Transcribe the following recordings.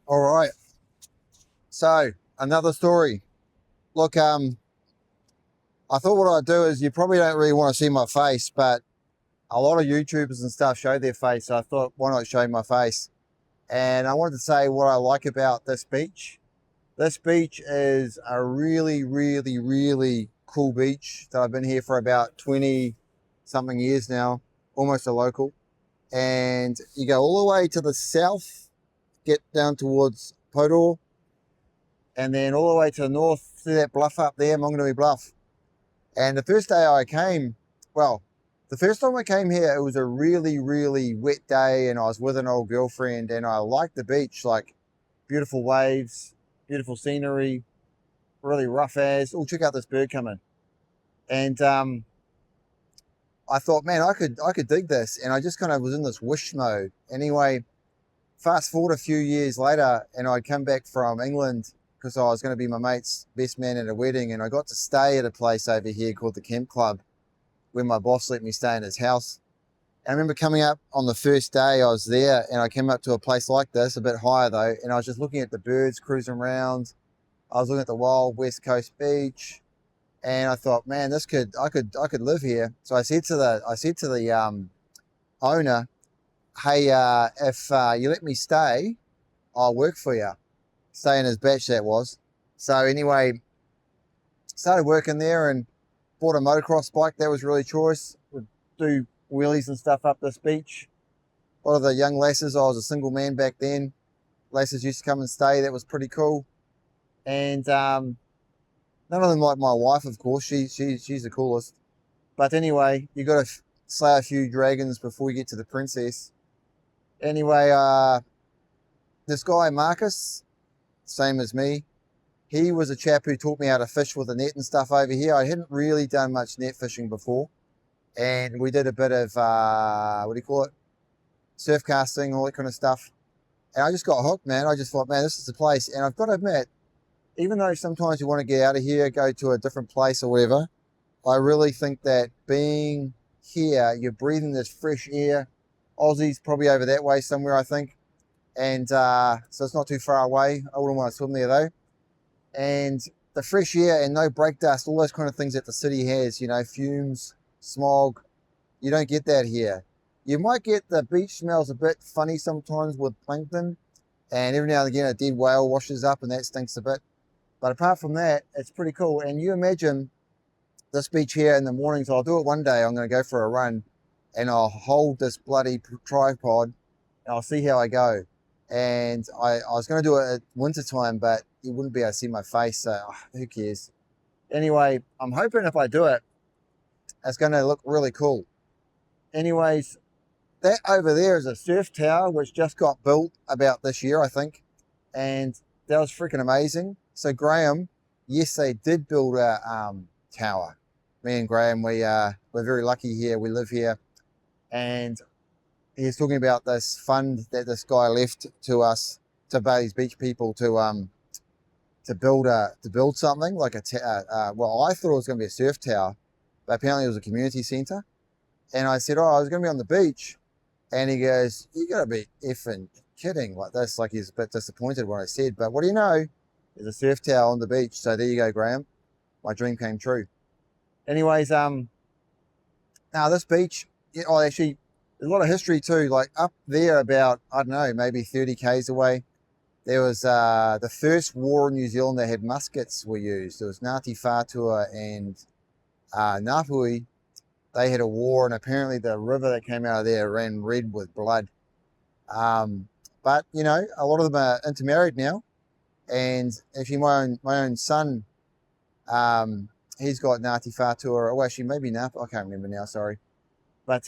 All right. So another story. Look, I thought what I'd do is you probably don't really want to see my face, but a lot of YouTubers and stuff show their face. So I thought, why not show my face? And I wanted to say what I like about this beach. This beach is a really, really, really cool beach that I've been here for about 20 something years now, almost a local. And you go all the way to the south, get down towards Podor, and then all the way to the north, see that bluff up there, Maunganui Bluff. And the first day I came, well, the first time I came here, it was a really, really wet day, and I was with an old girlfriend, and I liked the beach, like beautiful waves, beautiful scenery, really rough as. Oh, check out this bird coming. And I thought, man, I could dig this, and I just kind of was in this wish mode. Anyway, fast forward a few years later, and I'd come back from England because I was going to be my mate's best man at a wedding, and I got to stay at a place over here called the Camp Club, where my boss let me stay in his house. And I remember coming up on the first day I was there, and I came up to a place like this, a bit higher though, and I was just looking at the birds cruising around. I was looking at the wild West Coast beach, and I thought, man, I could live here. So I said to the owner, hey, if you let me stay, I'll work for you. Stay in his batch, that was. So anyway, started working there and bought a motocross bike. That was really choice. Would do wheelies and stuff up this beach. A lot of the young lasses, I was a single man back then. Lasses used to come and stay. That was pretty cool. And none of them like my wife, of course. She's the coolest. But anyway, you got to slay a few dragons before you get to the princess. Anyway, this guy Marcus, same as me, he was a chap who taught me how to fish with a net and stuff over here. I hadn't really done much net fishing before, and we did a bit of what do you call it, surf casting, all that kind of stuff. And I just got hooked, man. I just thought, man, this is the place. And I've got to admit, even though sometimes you want to get out of here, go to a different place or whatever, I really think that being here, you're breathing this fresh air. Aussie's probably over that way somewhere, I think. And so it's not too far away. I wouldn't want to swim there though. And the fresh air and no brake dust, all those kind of things that the city has, fumes, smog, you don't get that here. You might get the beach smells a bit funny sometimes with plankton, and every now and again a dead whale washes up and that stinks a bit. But apart from that, it's pretty cool. And you imagine this beach here in the mornings, I'll do it one day, I'm going to go for a run, and I'll hold this bloody tripod, and I'll see how I go. And I was going to do it at winter time, but you wouldn't be able to see my face, so who cares? Anyway, I'm hoping if I do it, it's going to look really cool. Anyways, that over there is a surf tower which just got built about this year, I think, and that was freaking amazing. So Graham, yes, they did build a tower. Me and Graham, we're very lucky here. We live here, and he's talking about this fund that this guy left to us, to Baylys Beach people, to build something like well, I thought it was going to be a surf tower, but apparently it was a community centre. And I said, oh, I was going to be on the beach, and he goes, you got to be effing kidding, like this. Like, he's a bit disappointed when I said, but what do you know? There's a surf tower on the beach. So there you go, Graham. My dream came true. Anyways, now this beach, actually, there's a lot of history too. Like up there, about, I don't know, maybe 30 k's away, there was the first war in New Zealand. They had muskets were used. There was Ngāti Whātua and Ngāpuhi. They had a war, and apparently the river that came out of there ran red with blood. But a lot of them are intermarried now, and actually my own son, he's got Ngāti Whātua. Oh, actually, maybe Ngāpuhi. I can't remember now. Sorry, but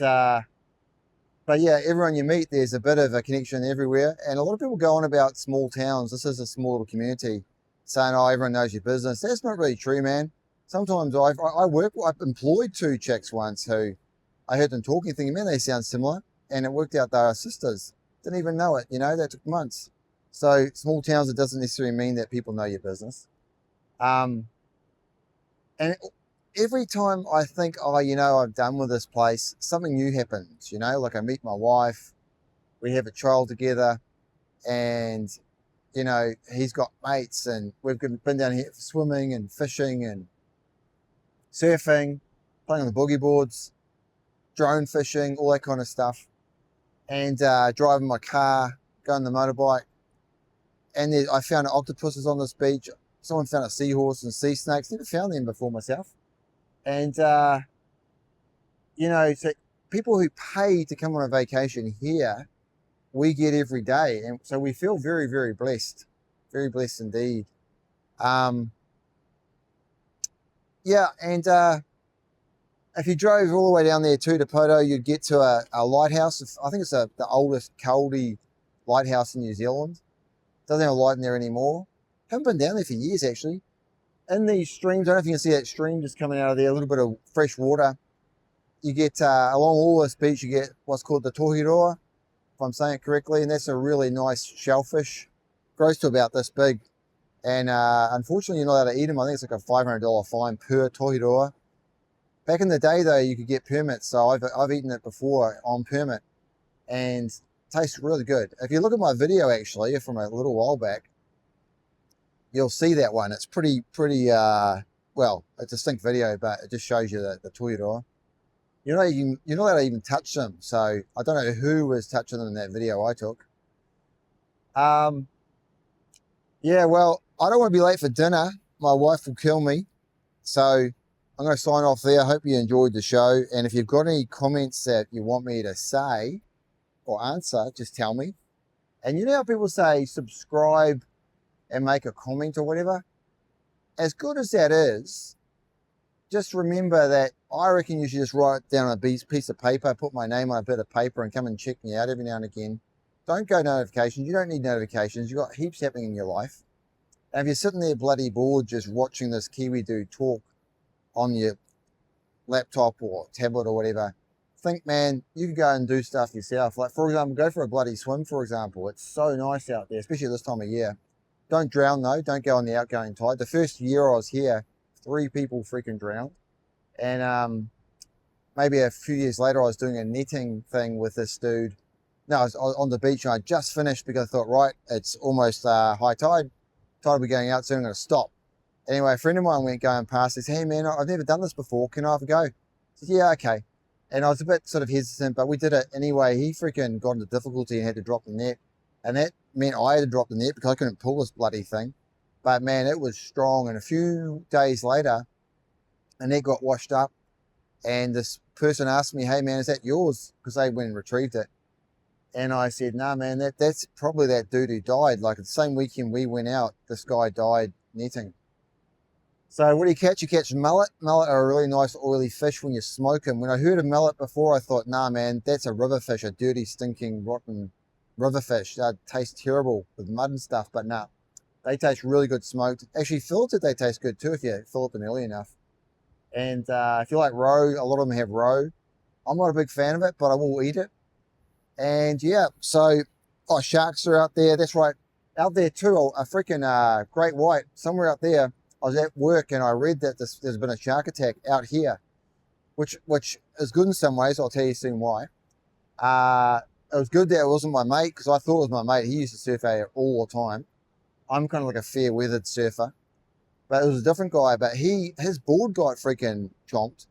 yeah, everyone you meet, there's a bit of a connection everywhere. And a lot of people go on about small towns. This is a small little community, saying, oh, everyone knows your business. That's not really true, man. Sometimes I've employed two chicks once who I heard them talking, thinking, man, they sound similar. And it worked out they were sisters. Didn't even know it, that took months. So small towns, it doesn't necessarily mean that people know your business. And every time I think, oh, I'm done with this place, something new happens, like I meet my wife, we have a child together, and, you know, he's got mates and we've been down here for swimming and fishing and surfing, playing on the boogie boards, drone fishing, all that kind of stuff. And driving my car, going the motorbike. And I found octopuses on this beach. Someone found a seahorse and sea snakes. Never found them before myself. And, you know, so people who pay to come on a vacation here, we get every day. And so we feel very, very blessed. Very blessed indeed. Yeah, and if you drove all the way down there to Poto, you'd get to a lighthouse. I think it's the oldest Kaldi lighthouse in New Zealand. Doesn't have a light in there anymore. Haven't been down there for years, actually. In these streams, I don't know if you can see that stream just coming out of there, a little bit of fresh water. You get, along all this beach, you get what's called the tohiroa, if I'm saying it correctly, and that's a really nice shellfish. Grows to about this big. And unfortunately, you're not allowed to eat them. I think it's like a $500 fine per tohiroa. Back in the day, though, you could get permits, so I've eaten it before on permit, and it tastes really good. If you look at my video, actually, from a little while back, you'll see that one. It's pretty, well, a distinct video, but it just shows you the toiroa. You're not allowed to even touch them, so I don't know who was touching them in that video I took. Yeah, well, I don't want to be late for dinner. My wife will kill me, so I'm going to sign off there. I hope you enjoyed the show. And if you've got any comments that you want me to say or answer, just tell me. And you know how people say subscribe and make a comment or whatever? As good as that is, just remember that I reckon you should just write down a piece of paper, put my name on a bit of paper and come and check me out every now and again. Don't go notifications. You don't need notifications. You've got heaps happening in your life. And if you're sitting there bloody bored just watching this Kiwi dude talk on your laptop or tablet or whatever, think, man, you can go and do stuff yourself. Like, for example, go for a bloody swim, for example. It's so nice out there, especially this time of year. Don't drown, though. Don't go on the outgoing tide. The first year I was here, 3 people freaking drowned. And maybe a few years later, I was doing a netting thing with this dude. No, I was on the beach, and I just finished because I thought, right, it's almost high tide. Tide will be going out soon. I'm going to stop. Anyway, a friend of mine went going past. He said, hey, man, I've never done this before. Can I have a go? I said, yeah, okay. And I was a bit sort of hesitant, but we did it anyway. He freaking got into difficulty and had to drop the net. And that meant I had to drop the net because I couldn't pull this bloody thing. But, man, it was strong. And a few days later, the net got washed up. And this person asked me, hey, man, is that yours? Because they went and retrieved it. And I said, nah, man, that's probably that dude who died. Like, the same weekend we went out, this guy died netting. So what do you catch? You catch mullet. Mullet are a really nice oily fish when you smoke them. When I heard of mullet before, I thought, nah, man, that's a river fish, a dirty, stinking, rotten river fish. They taste terrible with mud and stuff, but nah, they taste really good smoked. Actually, filleted, they taste good too if you fillet them early enough. And if you like roe, a lot of them have roe. I'm not a big fan of it, but I will eat it. And yeah, so, sharks are out there. That's right. Out there too, a freaking great white, somewhere out there. I was at work and I read that there's been a shark attack out here, which is good in some ways. I'll tell you soon why. It was good that it wasn't my mate because I thought it was my mate. He used to surf out here all the time. I'm kind of like a fair weathered surfer, but it was a different guy. But his board got freaking chomped,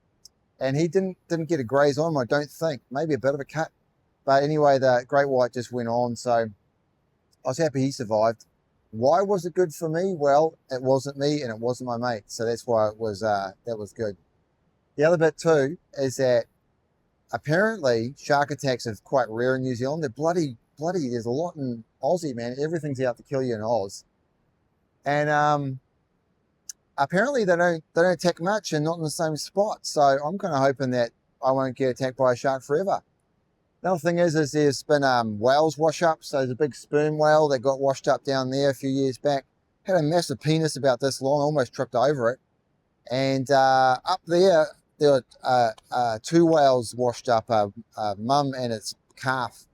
and he didn't get a graze on him. I don't think, maybe a bit of a cut. But anyway, the great white just went on, so I was happy he survived. Why was it good for me? Well, it wasn't me and it wasn't my mate, so that's why it was that was good. The other bit too is that apparently shark attacks are quite rare in New Zealand. They're bloody. There's a lot in Aussie, man. Everything's out to kill you in Oz, and apparently they don't attack much and not in the same spot. So I'm kind of hoping that I won't get attacked by a shark forever. Another thing is there's been whales wash up. So there's a big sperm whale that got washed up down there a few years back. Had a massive penis about this long, almost tripped over it. And up there were 2 whales washed up, a mum and its calf.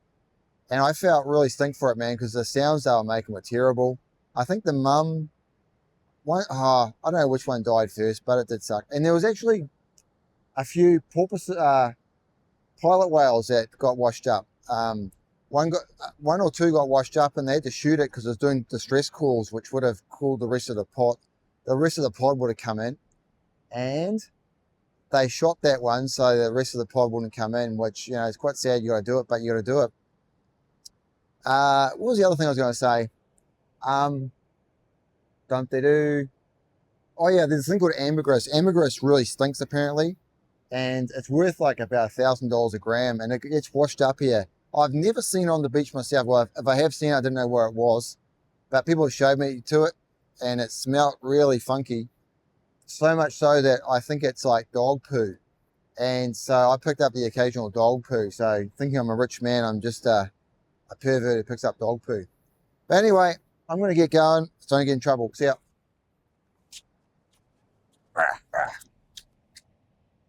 And I felt really stink for it, man, because the sounds they were making were terrible. I think the mum, I don't know which one died first, but it did suck. And there was actually a few porpoise, pilot whales that got washed up. one or two got washed up, and they had to shoot it because it was doing distress calls, which would have called the rest of the pod. The rest of the pod would have come in, and they shot that one, so the rest of the pod wouldn't come in, which, you know, is quite sad. You got to do it, but you got to do it. What was the other thing I was going to say? Don't they do? Oh yeah, there's a thing called ambergris. Ambergris really stinks apparently, and it's worth like about $1,000 a gram, and it gets washed up here. I've never seen it on the beach myself. Well, if I have seen it, I didn't know where it was, but people showed me to it, and it smelled really funky. So much so that I think it's like dog poo. And so I picked up the occasional dog poo. So thinking I'm a rich man, I'm just a pervert who picks up dog poo. But anyway, I'm going to get going. So I don't get in trouble. See ya.